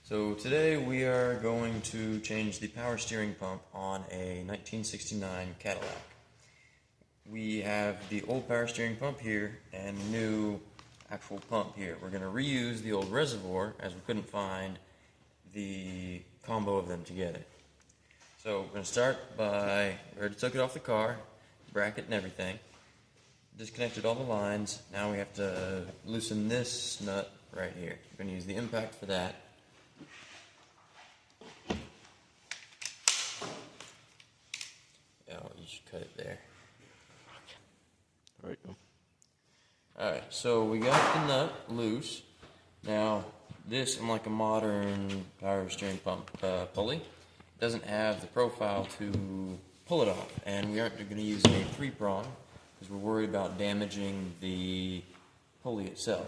So today we are going to change the power steering pump on a 1969 Cadillac. We have the old power steering pump here and the new actual pump here. We're going to reuse the old reservoir as we couldn't find the combo of them together. So we're going to start by, we already took it off the car, bracket and everything, disconnected all the lines. Now we have to loosen this nut right here. We're going to use the impact for that. Oh, you should cut it there. There we go. Alright, so we got the nut loose. Now, this, unlike a modern power steering pump pulley, doesn't have the profile to pull it off. And we aren't going to use a 3-prong because we're worried about damaging the pulley itself.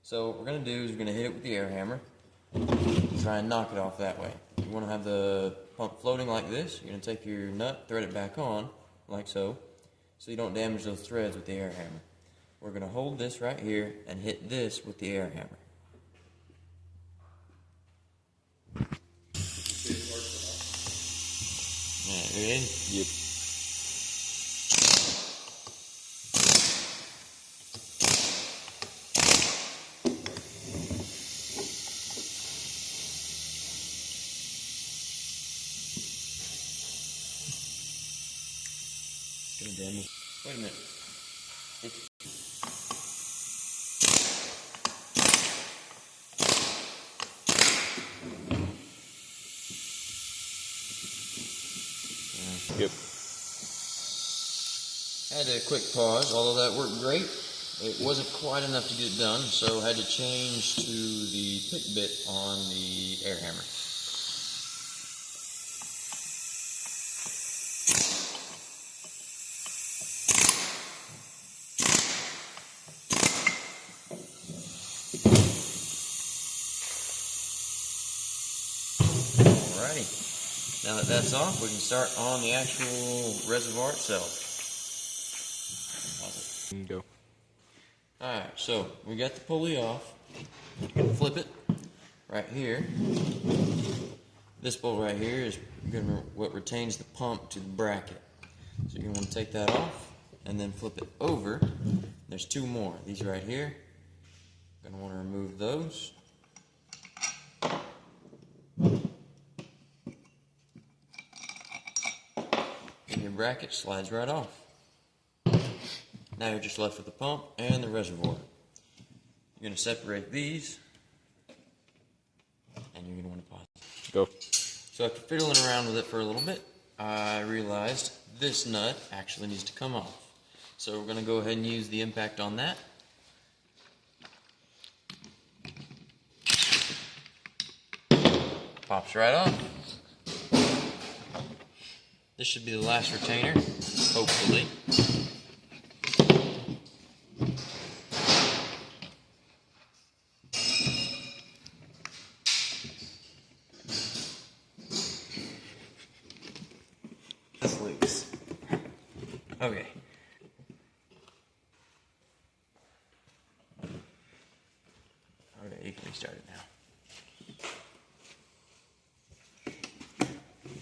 So what we're going to do is we're going to hit it with the air hammer. Try and knock it off that way. You want to have the pump floating like this. You're going to take your nut, thread it back on, like so you don't damage those threads with the air hammer. We're going to hold this right here and hit this with the air hammer. Alright, ready? Yep. Gonna damage. Wait a minute. Yep. Had a quick pause, although that worked great. It wasn't quite enough to get it done, so I had to change to the pick bit on the air hammer. Alrighty. Now that that's off, we can start on the actual reservoir itself. Go. Alright, so we got the pulley off. Flip it right here. This bolt right here is what retains the pump to the bracket. So you're going to want to take that off and then flip it over. There's two more. These right here. You're going to want to remove those. And your bracket slides right off. Now you're just left with the pump and the reservoir. You're going to separate these, and you're going to want to pause. Go. So after fiddling around with it for a little bit, I realized this nut actually needs to come off. So we're going to go ahead and use the impact on that. Pops right off. This should be the last retainer, hopefully. That's loose. Okay. Okay, you can restart it now.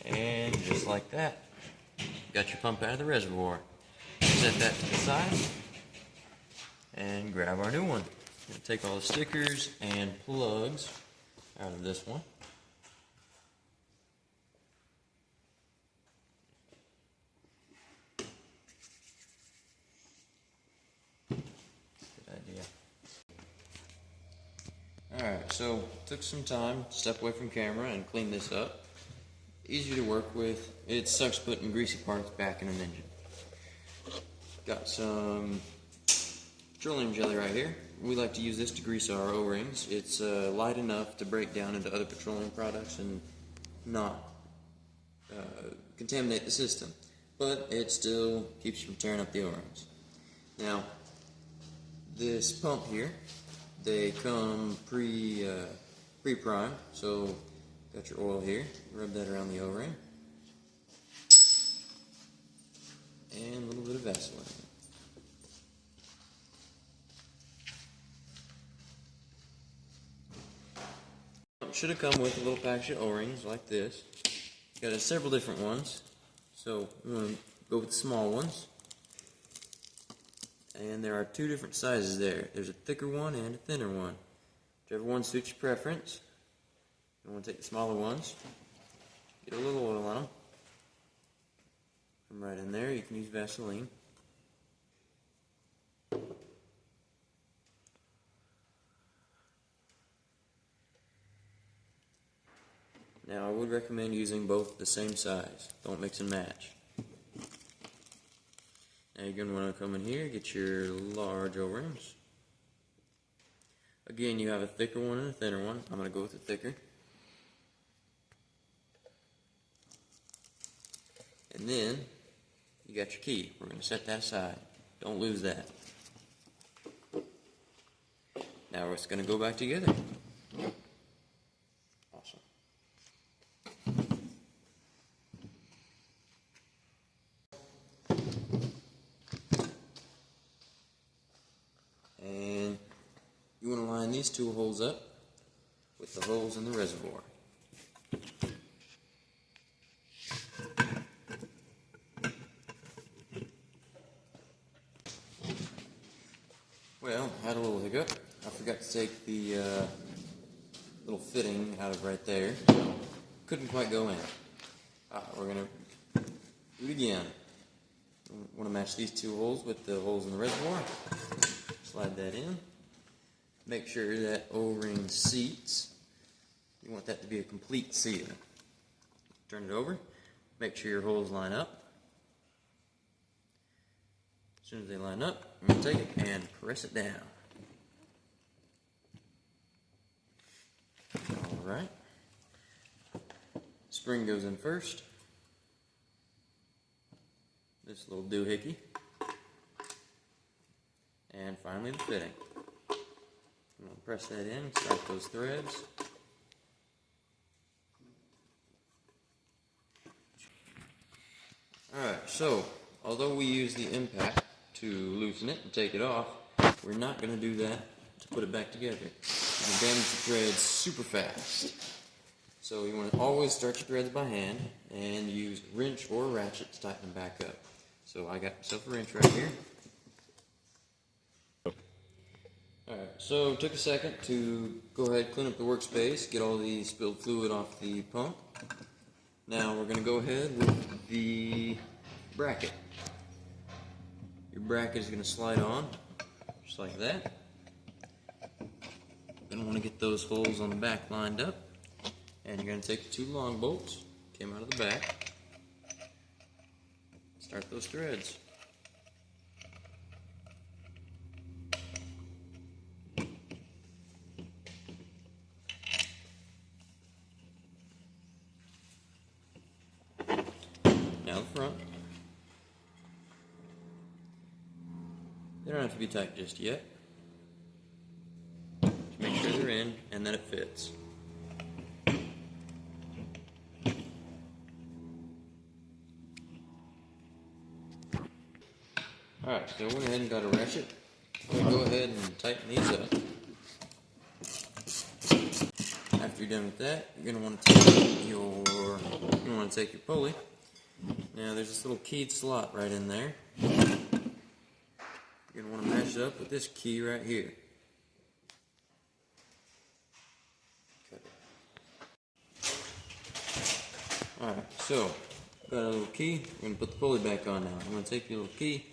And just like that, you got your pump out of the reservoir. Set that to the side and grab our new one. We're going to take all the stickers and plugs out of this one. Alright, so took some time to step away from camera and clean this up. Easy to work with. It sucks putting greasy parts back in an engine. Got some petroleum jelly right here. We like to use this to grease our O-rings. It's light enough to break down into other petroleum products and not contaminate the system. But it still keeps you from tearing up the O-rings. Now, this pump here, they come pre-primed, so got your oil here, rub that around the O-ring, and a little bit of Vaseline. should have come with a little package of O-rings like this. Got several different ones, so we want to go with the small ones. And there are two different sizes there. There's a thicker one and a thinner one. Whichever one suits your preference. You want to take the smaller ones. Get a little oil on them. Come right in there. You can use Vaseline. Now I would recommend using both the same size. Don't mix and match. Now you're going to want to come in here, get your large O-rings. Again, you have a thicker one and a thinner one. I'm going to go with the thicker. And then you got your key. We're going to set that aside. Don't lose that. Now it's going to go back together. Awesome. And you want to line these two holes up with the holes in the reservoir. Well, I had a little hiccup. I forgot to take the little fitting out of right there, so couldn't quite go in. We're going to do it again. We want to match these two holes with the holes in the reservoir. Slide that in. Make sure that O-ring seats. You want that to be a complete seal. Turn it over. Make sure your holes line up. As soon as they line up, I'm going to take it and press it down. Alright. Spring goes in first. This little doohickey. And finally the fitting. I'm going to press that in, start those threads. Alright, so although we use the impact to loosen it and take it off, we're not going to do that to put it back together. It'll damage the threads super fast. So you want to always start your threads by hand and use a wrench or a ratchet to tighten them back up. So I got myself a wrench right here. Alright, so took a second to go ahead, clean up the workspace, get all the spilled fluid off the pump. Now we're going to go ahead with the bracket. Your bracket is going to slide on, just like that. You're going to want to get those holes on the back lined up. And you're going to take the two long bolts, came out of the back, start those threads. Now the front. They don't have to be tight just yet. Just make sure they're in and that it fits. Alright, so I went ahead and got a ratchet. I'm going to go ahead and tighten these up. After you're done with that, you're going to want to take your pulley. Now there's this little keyed slot right in there. You're going to want to match it up with this key right here. Alright, so got a little key. We're going to put the pulley back on now. I'm going to take your little key,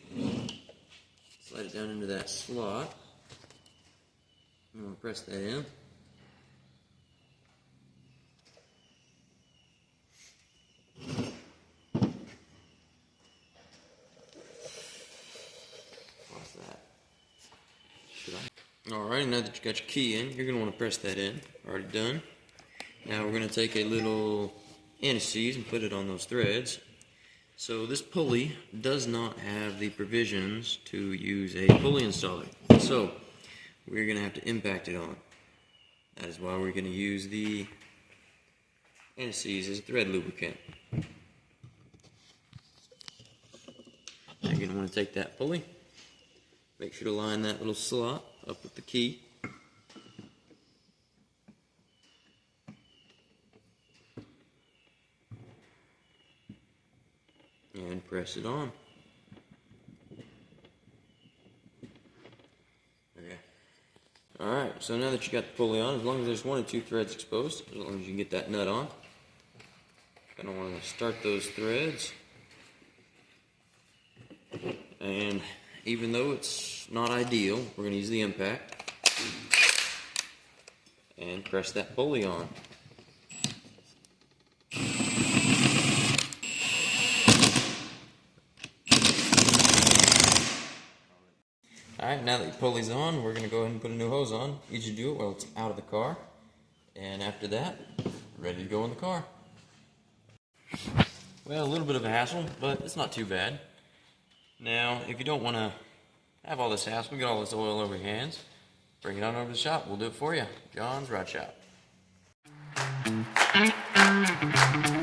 slide it down into that slot. I'm going to press that in. Alright, now that you got your key in, you're going to want to press that in. Already done. Now we're going to take a little anti-seize and put it on those threads. So this pulley does not have the provisions to use a pulley installer. So we're going to have to impact it on. That is why we're going to use the anti-seize as a thread lubricant. Now you're going to want to take that pulley. Make sure to line that little slot up with the key. press it on. Okay. Alright, so now that you got the pulley on, as long as there's 1 or 2 threads exposed, as long as you can get that nut on, kind of want to start those threads. And even though it's not ideal, we're going to use the impact and press that pulley on. Alright, now that your pulley's on, we're going to go ahead and put a new hose on. You should do it while it's out of the car. And after that, ready to go in the car. Well, a little bit of a hassle, but it's not too bad. Now, if you don't want to have all this hassle, get all this oil over your hands, bring it on over to the shop. We'll do it for you. John's Rod Shop.